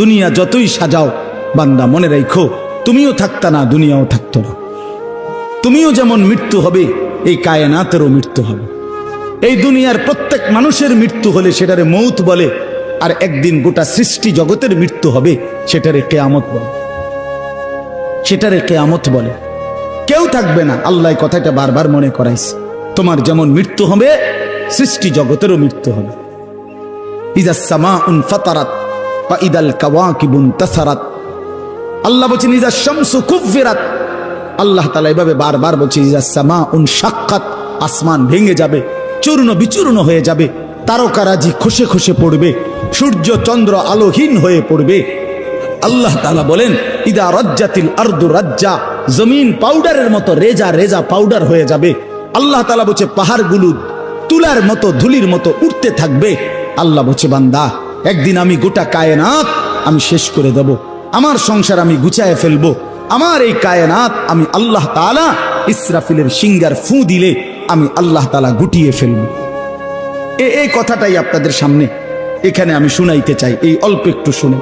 দুনিয়া যতই সাজাও বান্দা মনে রাখো তুমিও থাকতা না, দুনিয়াও থাকতো না। তুমিও যেমন মৃত্যু হবে, এই কায়নাতেরও মৃত্যু হবে। এই দুনিয়ার প্রত্যেক মানুষের মৃত্যু হলে সেটারে মৌত বলে, আর একদিন গোটা সৃষ্টি জগতের মৃত্যু হবে, সেটারে কিয়ামত বলে। সেটারে কিয়ামত বলে। কেউ থাকবে না, আল্লাহ কথাটা বারবার মনে করাইছে। তোমার যেমন মৃত্যু হবে, সৃষ্টি জগতেরও মৃত্যু হবে। ইযা সামাউন ফাতারাত ওয়া ইদাল কাওয়াকিবুন তাসারাত। আল্লাহ বলেছেন ইযা শামসু কুফিরাত। আল্লাহ তাআলা এভাবে বারবার বলছে ইযা সামাউন শাক্কাত, আসমান ভেঙে যাবে, চূর্ণ বিচূর্ণ হয়ে যাবে, তারকারাজি খসে খসে পড়বে, সূর্য চন্দ্র আলোহীন হয়ে পড়বে। আল্লাহ তাআলা বলেন ইদা রাজ্জাতিল আরদু রাজ্জা, জমিন পাউডারের মতো রেজা রেজা পাউডার হয়ে যাবে। আল্লাহ তাআলা বলছে পাহাড়গুলো তুলার মতো ধুলির মতো উঠতে থাকবে। আল্লাহ বলছে বান্দা একদিন আমি গোটা কায়নাত আমি শেষ করে দেব, আমার সংসার আমি গুছায় ফেলবো, আমার এই কায়নাত আমি আল্লাহ তাআলা ইসরাফিলের সিঙ্গার ফু দিলে আমি আল্লাহ তাআলা গুটিয়ে ফেলবো। এই কথাটাই আপনাদের সামনে এখানে আমি শুনাইতে চাই, এই অল্প একটু শুনে।